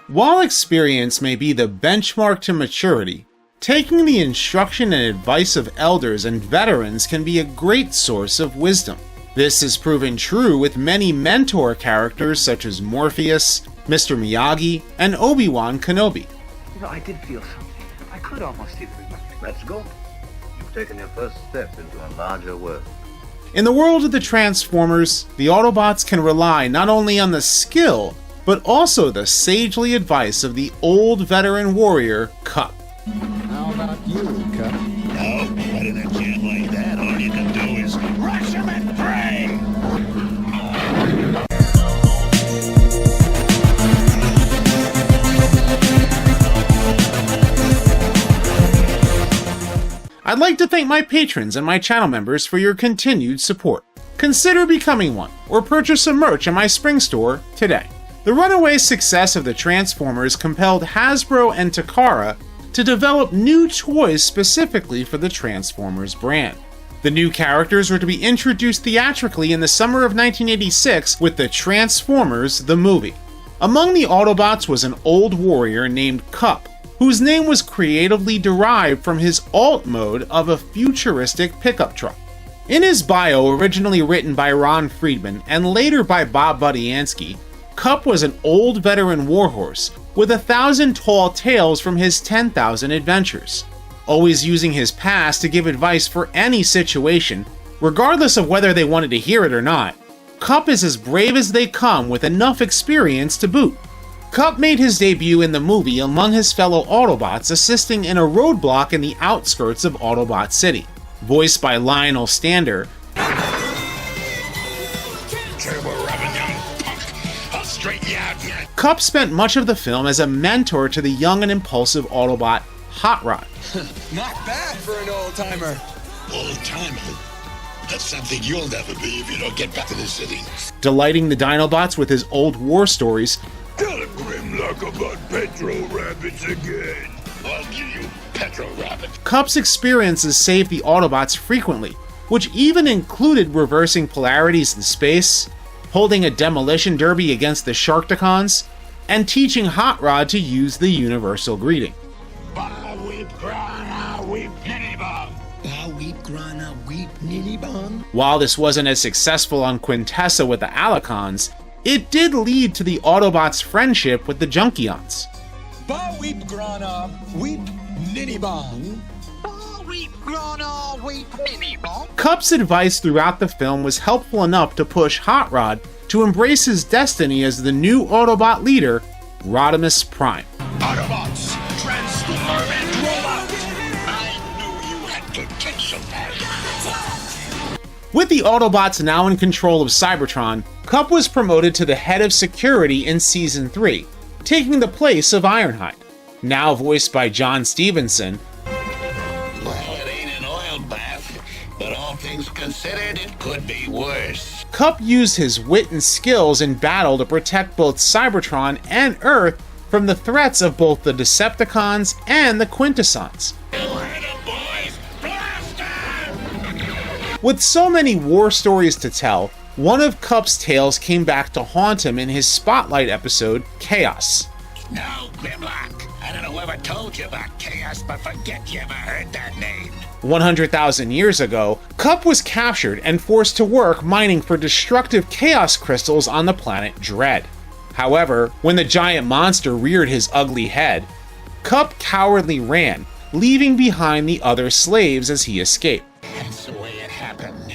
While experience may be the benchmark to maturity, taking the instruction and advice of elders and veterans can be a great source of wisdom. This is proven true with many mentor characters such as Morpheus, Mr. Miyagi, and Obi-Wan Kenobi. You know, I did feel something. I could almost see the reflection. Let's go. You've taken your first step into a larger world. In the world of the Transformers, the Autobots can rely not only on the skill, but also the sagely advice of the old veteran warrior, Kup. How about you, Kup? No, but in a jam like that, all you can do is rush him and pray! I'd like to thank my patrons and my channel members for your continued support. Consider becoming one, or purchase some merch in my spring store today. The runaway success of the Transformers compelled Hasbro and Takara to develop new toys specifically for the Transformers brand. The new characters were to be introduced theatrically in the summer of 1986 with the Transformers the movie. Among the Autobots was an old warrior named Kup, whose name was creatively derived from his alt mode of a futuristic pickup truck. In his bio, originally written by Ron Friedman and later by Bob Budiansky, Kup was an old veteran warhorse with 1,000 tall tales from his 10,000 adventures, always using his past to give advice for any situation, regardless of whether they wanted to hear it or not. Kup is as brave as they come with enough experience to boot. Kup made his debut in the movie among his fellow Autobots, assisting in a roadblock in the outskirts of Autobot City. Voiced by Lionel Stander, Kup spent much of the film as a mentor to the young and impulsive Autobot Hot Rod. Not bad for an old-timer. Old-timer? That's something you'll never be if you don't get back to the city. Delighting the Dinobots with his old war stories, Tell a grim luck about Petro Rabbits again. I'll give you Petro Rabbit. Kup's experiences saved the Autobots frequently, which even included reversing polarities in space, holding a demolition derby against the Sharkticons, and teaching Hot Rod to use the universal greeting. Ba weep grana weep ninny-bong. Ba weep grana weep ninny-bong. While this wasn't as successful on Quintessa with the Alicons, it did lead to the Autobots' friendship with the Junkions. Ba weep grana weep ninny-bong. Ba weep grana weep ninny-bong. Kup's advice throughout the film was helpful enough to push Hot Rod to embrace his destiny as the new Autobot leader, RodimusPrimal. Autobots, transform and roll out. I knew you had potential. With the Autobots now in control of Cybertron, Kup was promoted to the head of security in Season 3, taking the place of Ironhide. Now voiced by John Stevenson, Well, it ain't an oil bath, but all things considered, it could be worse. Kup used his wit and skills in battle to protect both Cybertron and Earth from the threats of both the Decepticons and the Quintessons. With so many war stories to tell, one of Kup's tales came back to haunt him in his Spotlight episode, Chaos. No, Grimlock. I don't know whoever told you about Chaos, but forget you ever heard that name. 100,000 years ago, Kup was captured and forced to work mining for destructive chaos crystals on the planet Dread. However, when the giant monster reared his ugly head, Kup cowardly ran, leaving behind the other slaves as he escaped. That's the way it happened.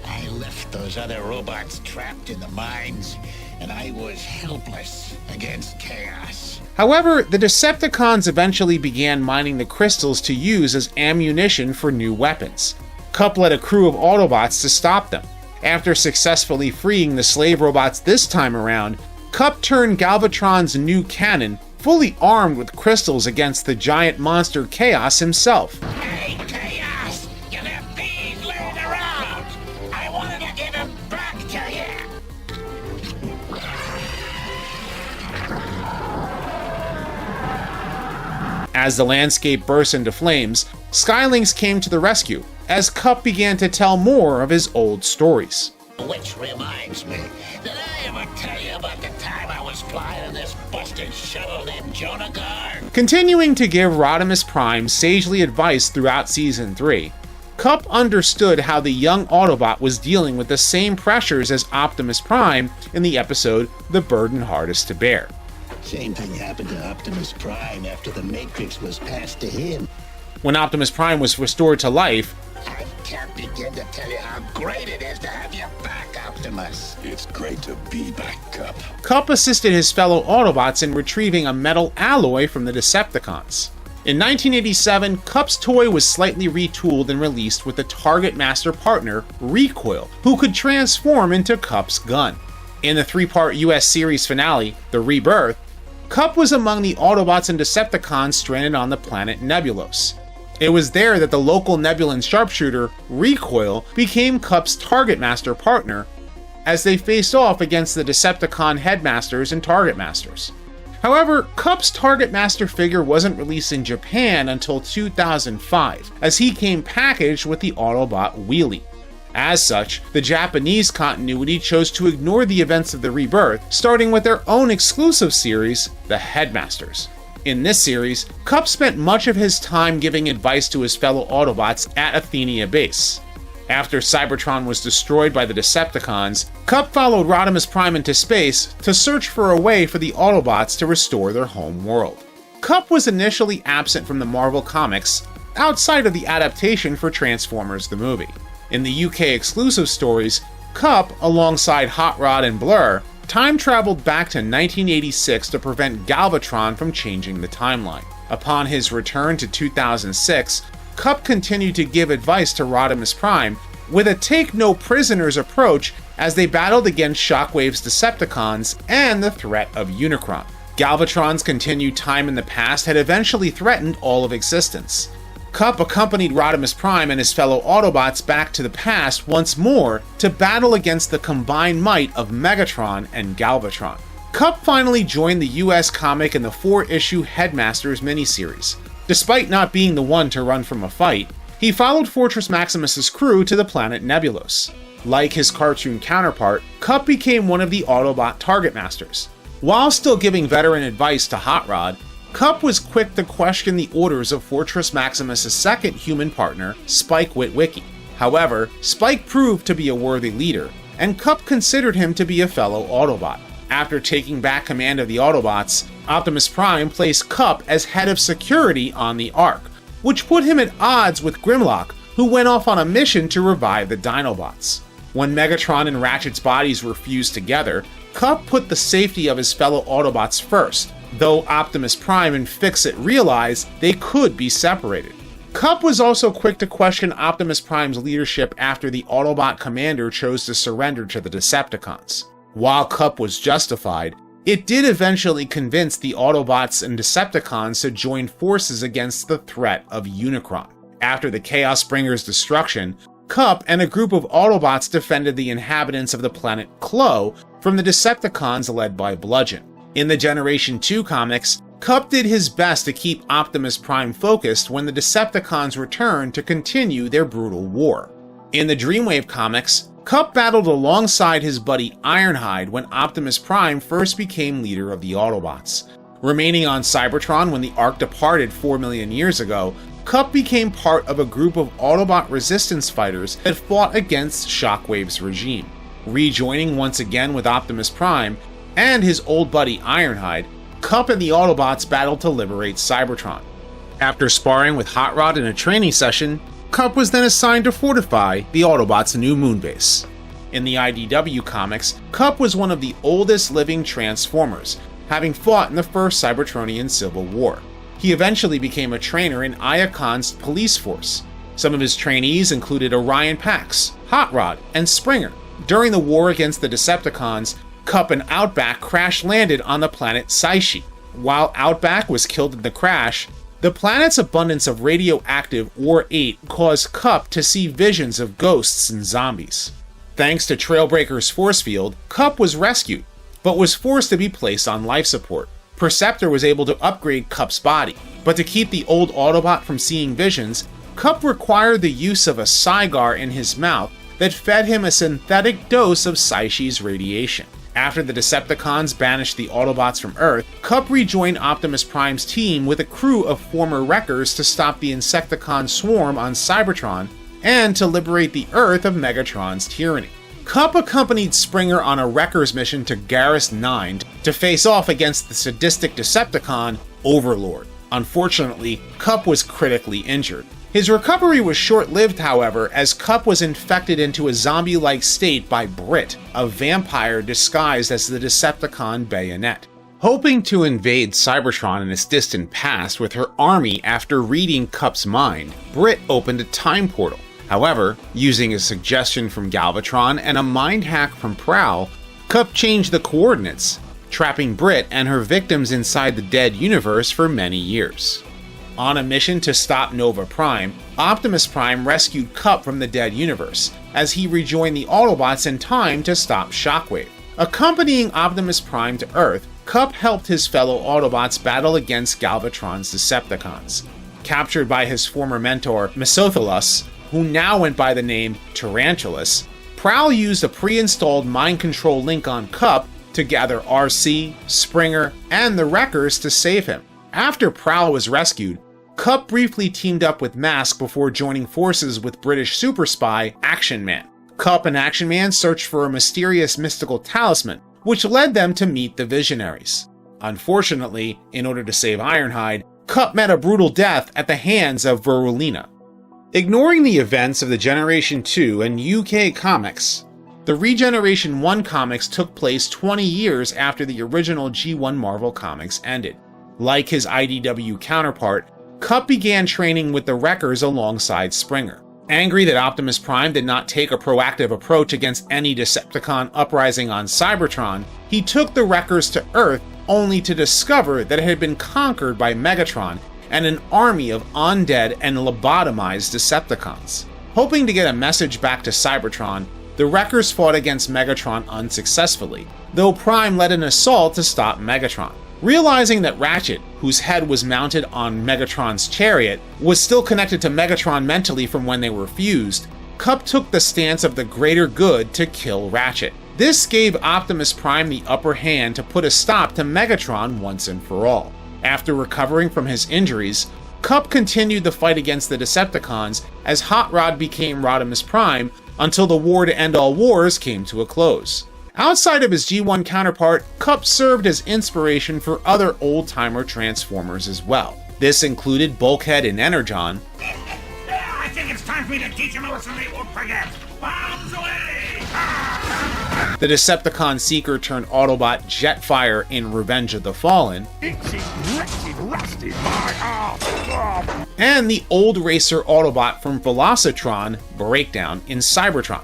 I left those other robots trapped in the mines, and I was helpless against Chaos. However, the Decepticons eventually began mining the crystals to use as ammunition for new weapons. Kup led a crew of Autobots to stop them. After successfully freeing the slave robots this time around, Kup turned Galvatron's new cannon fully armed with crystals against the giant monster Chaos himself. Hey, Chaos! You left these laying around! I wanted to give them back to you! As the landscape burst into flames, Skylynx came to the rescue, as Kup began to tell more of his old stories. Which reminds me, did I ever tell you about the time I was flying in this busted shovel named Jonah Guard. Continuing to give Rodimus Prime sagely advice throughout Season 3, Kup understood how the young Autobot was dealing with the same pressures as Optimus Prime in the episode The Burden Hardest to Bear. Same thing happened to Optimus Prime after the Matrix was passed to him. When Optimus Prime was restored to life, I can't begin to tell you how great it is to have you back, Optimus. It's great to be back, Kup. Kup assisted his fellow Autobots in retrieving a metal alloy from the Decepticons. In 1987, Kup's toy was slightly retooled and released with a Targetmaster partner, Recoil, who could transform into Kup's gun. In the 3-part US series finale, The Rebirth, Kup was among the Autobots and Decepticons stranded on the planet Nebulos. It was there that the local Nebulan sharpshooter, Recoil, became Kup's Targetmaster partner as they faced off against the Decepticon Headmasters and Targetmasters. However, Kup's Targetmaster figure wasn't released in Japan until 2005, as he came packaged with the Autobot wheelie. As such, the Japanese continuity chose to ignore the events of the Rebirth, starting with their own exclusive series, the Headmasters. In this series, Kup spent much of his time giving advice to his fellow Autobots at Athenia Base. After Cybertron was destroyed by the Decepticons, Kup followed Rodimus Prime into space to search for a way for the Autobots to restore their home world. Kup was initially absent from the Marvel Comics, outside of the adaptation for Transformers the movie. In the UK exclusive stories, Kup, alongside Hot Rod and Blur, time-traveled back to 1986 to prevent Galvatron from changing the timeline. Upon his return to 2006, Kup continued to give advice to Rodimus Prime with a take-no-prisoners approach as they battled against Shockwave's Decepticons and the threat of Unicron. Galvatron's continued time in the past had eventually threatened all of existence. Kup accompanied Rodimus Prime and his fellow Autobots back to the past once more to battle against the combined might of Megatron and Galvatron. Kup finally joined the US comic in the 4-issue Headmasters miniseries. Despite not being the one to run from a fight, he followed Fortress Maximus's crew to the planet Nebulos. Like his cartoon counterpart, Kup became one of the Autobot Targetmasters. While still giving veteran advice to Hot Rod, Kup was quick to question the orders of Fortress Maximus's second human partner, Spike Witwicky. However, Spike proved to be a worthy leader, and Kup considered him to be a fellow Autobot. After taking back command of the Autobots, Optimus Prime placed Kup as head of security on the Ark, which put him at odds with Grimlock, who went off on a mission to revive the Dinobots. When Megatron and Ratchet's bodies were fused together, Kup put the safety of his fellow Autobots first, though Optimus Prime and Fix-It realized they could be separated. Kup was also quick to question Optimus Prime's leadership after the Autobot commander chose to surrender to the Decepticons. While Kup was justified, it did eventually convince the Autobots and Decepticons to join forces against the threat of Unicron. After the Chaos Bringer's destruction, Kup and a group of Autobots defended the inhabitants of the planet Clo from the Decepticons led by Bludgeon. In the Generation 2 comics, Kup did his best to keep Optimus Prime focused when the Decepticons returned to continue their brutal war. In the Dreamwave comics, Kup battled alongside his buddy Ironhide when Optimus Prime first became leader of the Autobots. Remaining on Cybertron when the Ark departed 4 million years ago, Kup became part of a group of Autobot resistance fighters that fought against Shockwave's regime. Rejoining once again with Optimus Prime and his old buddy Ironhide, Kup and the Autobots battled to liberate Cybertron. After sparring with Hot Rod in a training session, Kup was then assigned to fortify the Autobots' new moonbase. In the IDW comics, Kup was one of the oldest living Transformers, having fought in the first Cybertronian Civil War. He eventually became a trainer in Iacon's police force. Some of his trainees included Orion Pax, Hot Rod, and Springer. During the war against the Decepticons, Kup and Outback crash-landed on the planet Saishi. While Outback was killed in the crash, the planet's abundance of radioactive Or-8 caused Kup to see visions of ghosts and zombies. Thanks to Trailbreaker's force field, Kup was rescued, but was forced to be placed on life support. Perceptor was able to upgrade Kup's body, but to keep the old Autobot from seeing visions, Kup required the use of a Cygar in his mouth that fed him a synthetic dose of Saishi's radiation. After the Decepticons banished the Autobots from Earth, Kup rejoined Optimus Prime's team with a crew of former Wreckers to stop the Insecticon swarm on Cybertron and to liberate the Earth of Megatron's tyranny. Kup accompanied Springer on a Wreckers mission to Garrus 9 to face off against the sadistic Decepticon Overlord. Unfortunately, Kup was critically injured. His recovery was short-lived, however, as Kup was infected into a zombie-like state by Brit, a vampire disguised as the Decepticon Bayonet. Hoping to invade Cybertron in its distant past with her army after reading Kup's mind, Brit opened a time portal. However, using a suggestion from Galvatron and a mind hack from Prowl, Kup changed the coordinates, trapping Brit and her victims inside the dead universe for many years. On a mission to stop Nova Prime, Optimus Prime rescued Kup from the dead universe, as he rejoined the Autobots in time to stop Shockwave. Accompanying Optimus Prime to Earth, Kup helped his fellow Autobots battle against Galvatron's Decepticons. Captured by his former mentor, Mesothelus, who now went by the name Tarantulas, Prowl used a pre-installed mind control link on Kup to gather RC, Springer, and the Wreckers to save him. After Prowl was rescued, Kup briefly teamed up with Mask before joining forces with British super spy Action Man. Kup and Action Man searched for a mysterious mystical talisman, which led them to meet the Visionaries. Unfortunately, in order to save Ironhide, Kup met a brutal death at the hands of Virulina. Ignoring the events of the Generation 2 and UK comics, the Regeneration 1 comics took place 20 years after the original G1 Marvel comics ended. Like his IDW counterpart, Kup began training with the Wreckers alongside Springer. Angry that Optimus Prime did not take a proactive approach against any Decepticon uprising on Cybertron, he took the Wreckers to Earth only to discover that it had been conquered by Megatron and an army of undead and lobotomized Decepticons. Hoping to get a message back to Cybertron, the Wreckers fought against Megatron unsuccessfully, though Prime led an assault to stop Megatron. Realizing that Ratchet, whose head was mounted on Megatron's chariot, was still connected to Megatron mentally from when they were fused, Kup took the stance of the greater good to kill Ratchet. This gave Optimus Prime the upper hand to put a stop to Megatron once and for all. After recovering from his injuries, Kup continued the fight against the Decepticons as Hot Rod became Rodimus Prime until the War to End All Wars came to a close. Outside of his G1 counterpart, Kup served as inspiration for other old-timer Transformers as well. This included Bulkhead and Energon. I think it's time for me to teach him a lesson they won't forget. Bombs away! The Decepticon Seeker turned Autobot Jetfire in Revenge of the Fallen. And the old racer Autobot from Velocitron, Breakdown, in Cybertron.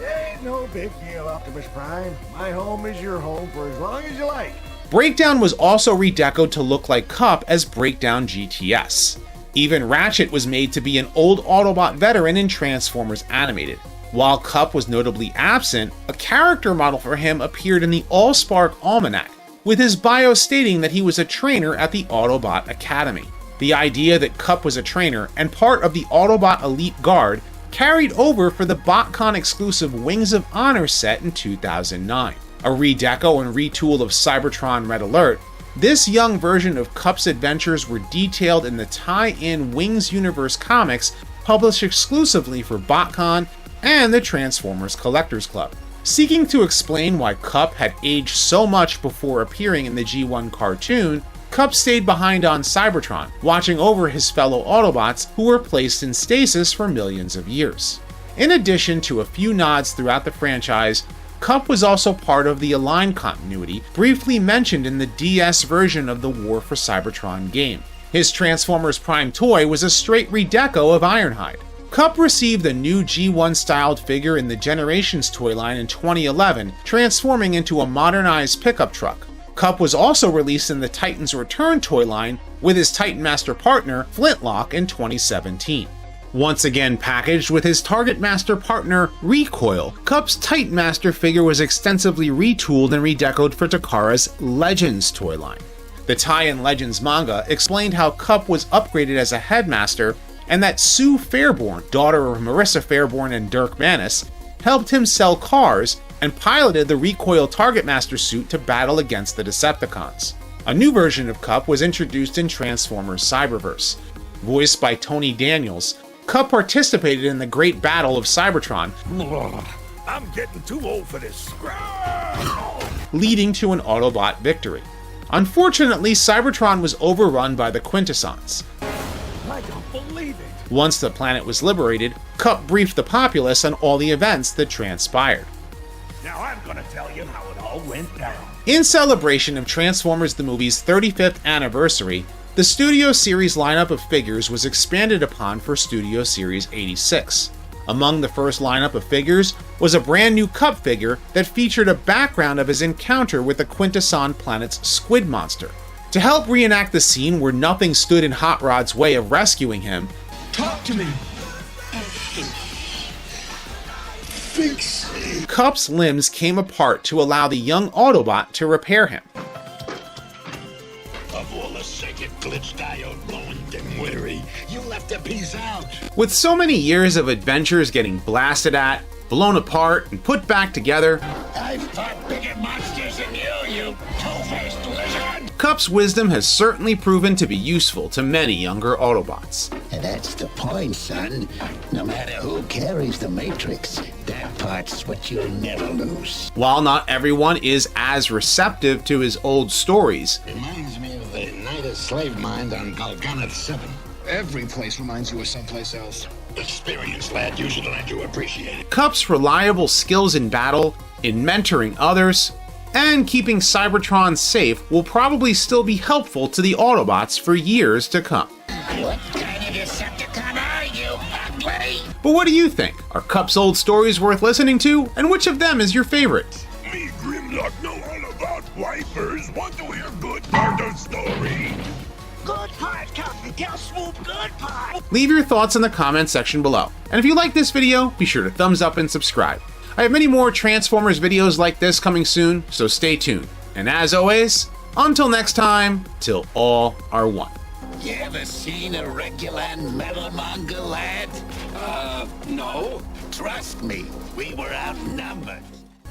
Ain't no big deal, Optimus Prime. My home is your home for as long as you like. Breakdown was also redecoed to look like Kup as Breakdown GTS. Even Ratchet was made to be an old Autobot veteran in Transformers Animated. While Kup was notably absent, a character model for him appeared in the Allspark Almanac, with his bio stating that he was a trainer at the Autobot Academy. The idea that Kup was a trainer and part of the Autobot Elite Guard carried over for the Botcon exclusive Wings of Honor set in 2009. A redeco and retool of Cybertron Red Alert, this young version of Kup's adventures were detailed in the tie-in Wings Universe comics published exclusively for Botcon and the Transformers Collectors Club. Seeking to explain why Kup had aged so much before appearing in the G1 cartoon, Kup stayed behind on Cybertron, watching over his fellow Autobots who were placed in stasis for millions of years. In addition to a few nods throughout the franchise, Kup was also part of the Aligned continuity, briefly mentioned in the DS version of the War for Cybertron game. His Transformers Prime toy was a straight redeco of Ironhide. Kup received a new G1 styled figure in the Generations toy line in 2011, transforming into a modernized pickup truck. Kup was also released in the Titans Return toy line with his Titanmaster partner, Flintlock, in 2017. Once again packaged with his Targetmaster partner, Recoil, Kup's Titanmaster figure was extensively retooled and redecoed for Takara's Legends toy line. The tie-in Legends manga explained how Kup was upgraded as a Headmaster and that Sue Fairborn, daughter of Marissa Fairborn and Dirk Manis, helped him sell cars and piloted the recoil Targetmaster suit to battle against the Decepticons. A new version of Kup was introduced in Transformers Cyberverse. Voiced by Tony Daniels, Kup participated in the Great Battle of Cybertron, I'm getting too old for this. leading to an Autobot victory. Unfortunately, Cybertron was overrun by the Quintessons. I don't believe it. Once the planet was liberated, Kup briefed the populace on all the events that transpired. Now I'm gonna tell you how it all went down. In celebration of Transformers the movie's 35th anniversary, the Studio Series lineup of figures was expanded upon for Studio Series 86. Among the first lineup of figures was a brand new Kup figure that featured a background of his encounter with the Quintesson planet's squid monster. To help reenact the scene where nothing stood in Hot Rod's way of rescuing him, Talk to me. Fix it. Kup's limbs came apart to allow the young Autobot to repair him. Of all the second glitch diode blowing dimwittery, you left a piece out. With so many years of adventures getting blasted at, blown apart, and put back together, I've fought bigger monsters than you two-faced lizard. Kup's wisdom has certainly proven to be useful to many younger Autobots. And that's the point, son. No matter who carries the Matrix, that part's what you'll never lose. While not everyone is as receptive to his old stories, Reminds me of the night of slave mind on Golganath 7. Every place reminds you of someplace else. Experience, lad. You should learn to appreciate it. Kup's reliable skills in battle, in mentoring others, and keeping Cybertron safe will probably still be helpful to the Autobots for years to come. What kind of Decepticon are you, ugly? But what do you think? Are Kup's old stories worth listening to? And which of them is your favorite? Me, Grimlock, know all about wipers. Want to hear good part of story? Good part, Captain. Tell Swoop good part. Leave your thoughts in the comment section below. And if you like this video, be sure to thumbs up and subscribe. I have many more Transformers videos like this coming soon, so stay tuned. And as always, until next time, till all are one. You ever seen a regular metalmonger, lad? No. Trust me, we were outnumbered.